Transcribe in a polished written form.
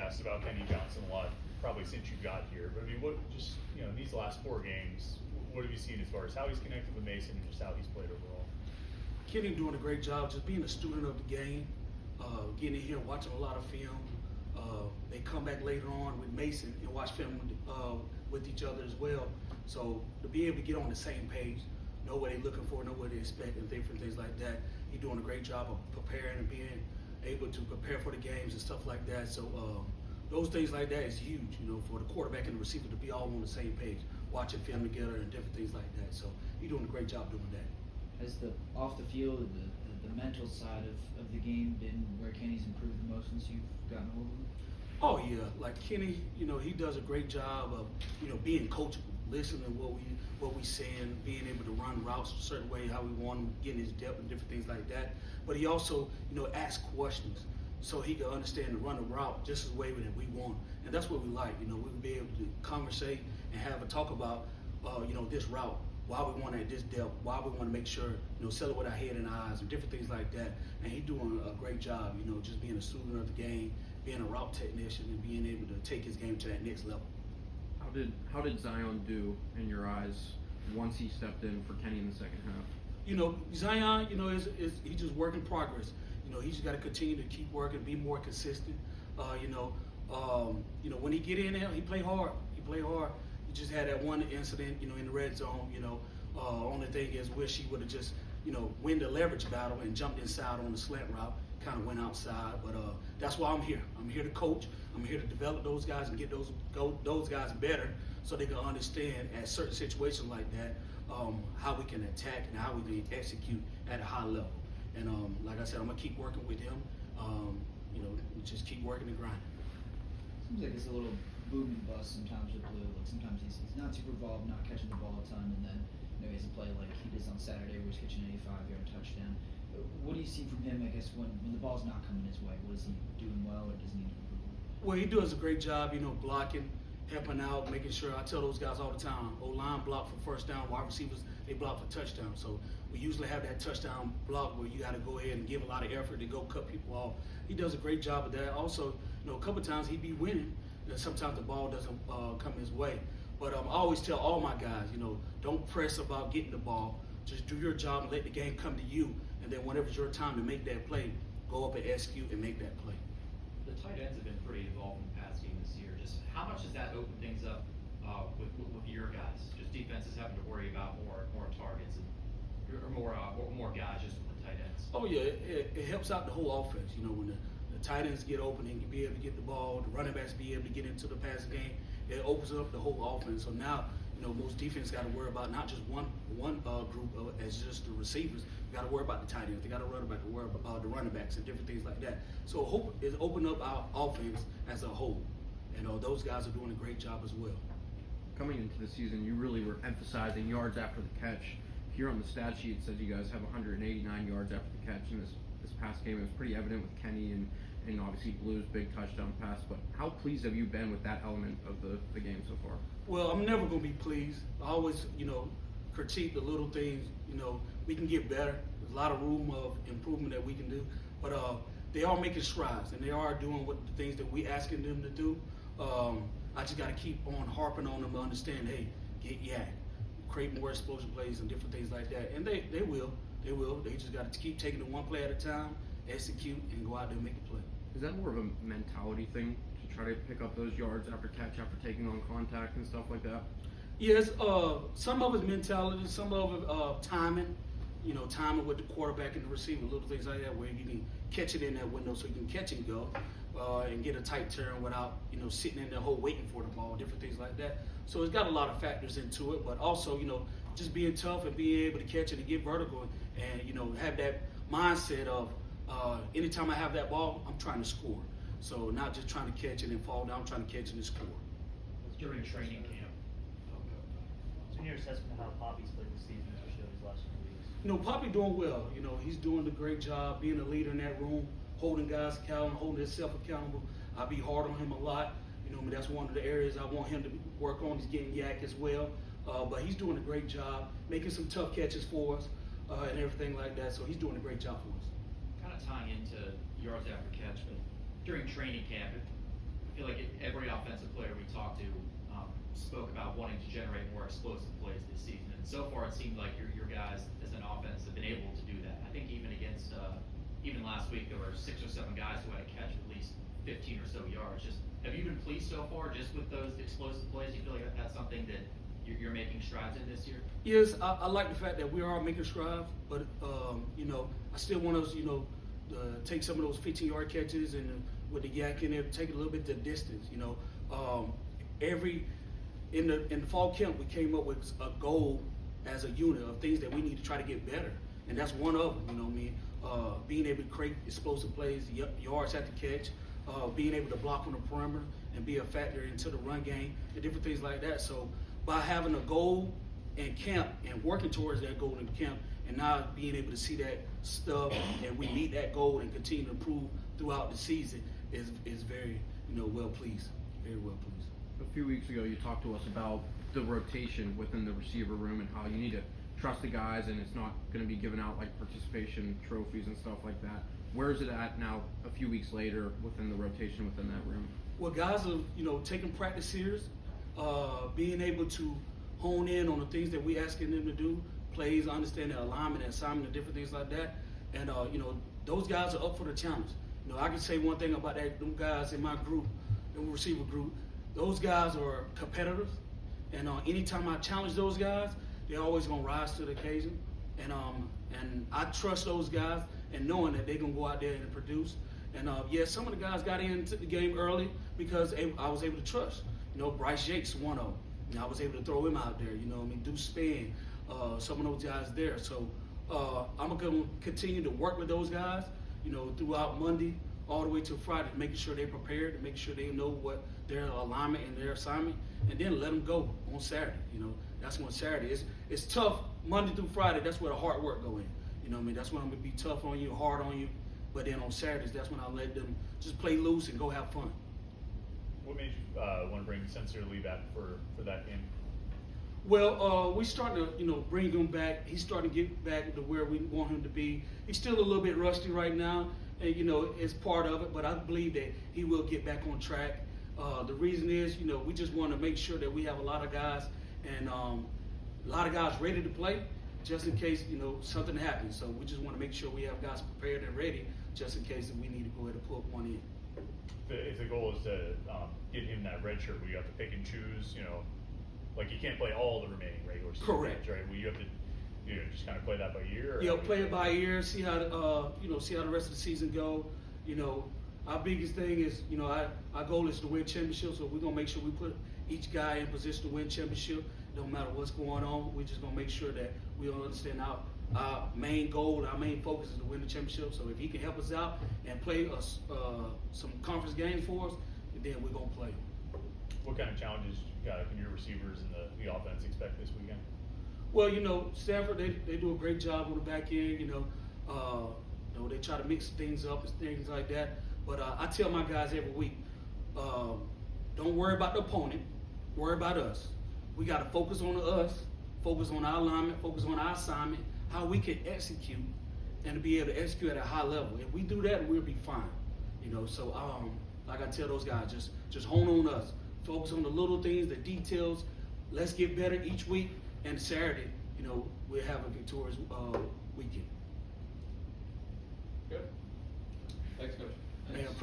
asked about Kenny Johnson a lot, probably since you got here. But I mean, what just in these last 4 games, what have you seen as far as how he's connected with Mason and just how he's played overall? Kenny doing a great job, just being a student of the game, getting in here, watching a lot of film. They come back later on with Mason and watch film with each other as well. So to be able to get on the same page, know what they're looking for, know what they expect, and different things like that. He's doing a great job of preparing and being able to prepare for the games and stuff like that. So those things like that is huge, for the quarterback and the receiver to be all on the same page, watching film together and different things like that. So he's doing a great job doing that. Has the off the field, the mental side of the game been where Kenny's improved the most since you've gotten hold of him? Oh yeah, like Kenny, he does a great job of, being coachable, listening to what we saying, being able to run routes a certain way, how we want him, getting his depth and different things like that. But he also, asks questions so he can understand and run a route just the way that we want. And that's what we like, we would be able to conversate and have a talk about, this route, why we want it at this depth, why we want to make sure, sell it with our head and eyes and different things like that. And he's doing a great job, just being a student of the game, being a route technician, and being able to take his game to that next level. How did Zion do in your eyes once he stepped in for Kenny in the second half? Zion, he's just work in progress. He's just got to continue to keep working, be more consistent. When he get in there, he play hard. He just had that one incident, in the red zone. Only thing is, wish he would have just, win the leverage battle and jumped inside on the slant route. Kind of went outside, but that's why I'm here. I'm here to coach. I'm here to develop those guys and get those guys better, so they can understand at certain situations like that how we can attack and how we can execute at a high level. And like I said, I'm gonna keep working with him. Just keep working and grinding. Seems like it's a little boom and bust sometimes with Blue. Like sometimes he's not super involved, not catching the ball a ton, and then he has a play like he does on Saturday where he's catching an 85-yard touchdown. What do you see from him, I guess, when the ball's not coming his way? What is he doing well, or does he need to improve? Well, he does a great job, blocking, helping out, making sure. I tell those guys all the time, O-line block for first down, wide receivers, they block for touchdown. So we usually have that touchdown block where you got to go ahead and give a lot of effort to go cut people off. He does a great job of that. Also, a couple times he'd be winning, and sometimes the ball doesn't come his way. But I always tell all my guys, don't press about getting the ball. Just do your job and let the game come to you. And then whenever it's your time to make that play, go up and execute and make that play. The tight ends have been pretty involved in the pass game this year. Just how much does that open things up with your guys? Just defenses having to worry about more targets or more guys just with the tight ends. Oh yeah, it helps out the whole offense. When the tight ends get open and be able to get the ball, the running backs be able to get into the passing game, it opens up the whole offense. So now, most defense got to worry about not just one group as just the receivers. They got to worry about the tight ends. They got to worry about the running backs and different things like that. So hope is open up our offense as a whole. And those guys are doing a great job as well. Coming into the season, you really were emphasizing yards after the catch. Here on the stat sheet, it says you guys have 189 yards after the catch. In this past game, it was pretty evident with Kenny and obviously Blue's big touchdown pass. But how pleased have you been with that element of the game so far? Well, I'm never going to be pleased. I always, critique the little things. We can get better. There's a lot of room of improvement that we can do. But they are making strides, and they are doing what the things that we asking them to do. I just got to keep on harping on them to understand, hey, get yak, create more explosion plays and different things like that. And they will. They just got to keep taking it one play at a time, execute, and go out there and make a play. Is that more of a mentality thing to try to pick up those yards after catch, after taking on contact and stuff like that? Yes, some of it's mentality, some of it timing. Timing with the quarterback and the receiver, little things like that, where you can catch it in that window so you can catch and go and get a tight turn without, sitting in the hole waiting for the ball, different things like that. So it's got a lot of factors into it, but also, just being tough and being able to catch it and get vertical and, have that mindset of anytime I have that ball, I'm trying to score. So not just trying to catch it and fall down, I'm trying to catch it and score. During training camp. So in your assessment of how Poppy's played this season, especially over these last few weeks? Poppy doing well. He's doing a great job being a leader in that room, holding guys accountable, holding himself accountable. I be hard on him a lot. That's one of the areas I want him to work on. He's getting yak as well. But he's doing a great job, making some tough catches for us and everything like that. So he's doing a great job for us. Kind of tying into yards after catch, but during training camp, I feel like offensive player we talked to spoke about wanting to generate more explosive plays this season, and so far it seemed like your guys as an offense have been able to do that. I think even against even last week there were 6 or 7 guys who had to catch at least 15 or so yards. Just have you been pleased so far just with those explosive plays? You feel like that's something that you're making strides in this year? Yes, I like the fact that we are making strides, but you know, I still want us, you know, take some of those 15-yard catches and with the yak in there, take it a little bit the distance. You know, in the fall camp we came up with a goal as a unit of things that we need to try to get better, and that's one of them. You know what I mean? Being able to create explosive plays, yards at the catch, being able to block on the perimeter and be a factor into the run game and different things like that. So by having a goal in camp and working towards that goal in camp and now being able to see that stuff and we meet that goal and continue to improve throughout the season is very, you know, well pleased, very well pleased. A few weeks ago, you talked to us about the rotation within the receiver room and how you need to trust the guys, and it's not going to be giving out like participation trophies and stuff like that. Where is it at now, a few weeks later, within the rotation within that room? Well, guys are, you know, taking practice serious, being able to hone in on the things that we asking them to do, plays, understand the alignment and assignment and different things like that. And you know, those guys are up for the challenge. You know, I can say one thing about them guys in my group, the receiver group. Those guys are competitors, and anytime I challenge those guys, they're always gonna rise to the occasion. And I trust those guys, and knowing that they're gonna go out there and produce. And yeah, some of the guys got into the game early because I was able to trust. You know, Bryce Yates, one of them. You know, I was able to throw him out there. You know, I mean, do Span, some of those guys there. So I'm gonna continue to work with those guys. You know, throughout Monday all the way to Friday, making sure they're prepared and making sure they know what their alignment and their assignment, and then let them go on Saturday. You know, that's when Saturday is. It's tough Monday through Friday. That's where the hard work go in. You know what I mean? That's when I'm gonna be tough on you, hard on you. But then on Saturdays, that's when I let them just play loose and go have fun. What made you want to bring Sensor Lee back for that game? Well, we starting to, you know, bring him back. He's starting to get back to where we want him to be. He's still a little bit rusty right now, and you know, it's part of it. But I believe that he will get back on track. The reason is, you know, we just want to make sure that we have a lot of guys and a lot of guys ready to play, just in case, you know, something happens. So we just want to make sure we have guys prepared and ready, just in case that we need to go ahead and put one in. If the goal is to get him that red shirt, where you have to pick and choose, you know, like you can't play all the remaining regular season Correct. games, right? Well, you have to, you know, just kind of play that by ear. Or You know, play it by ear, see how you know, see how the rest of the season go. You know, our biggest thing is, you know, our goal is to win championships, so we're gonna make sure we put each guy in position to win championship. Don't matter what's going on, we're just gonna make sure that we understand our main goal, our main focus is to win the championship. So if he can help us out and play us some conference games for us, then we're gonna play. What kind of challenges can your receivers and the offense expect this weekend? Well, you know, Stanford, they do a great job on the back end. You know, they try to mix things up and things like that. But I tell my guys every week, don't worry about the opponent, worry about us. We got to focus on us, focus on our alignment, focus on our assignment, how we can execute and to be able to execute at a high level. If we do that, we'll be fine. You know, so like I tell those guys, just hone on us, focus on the little things, the details. Let's get better each week, and Saturday, you know, we'll have a victorious weekend. Good. Thanks, Coach. Man, appreciate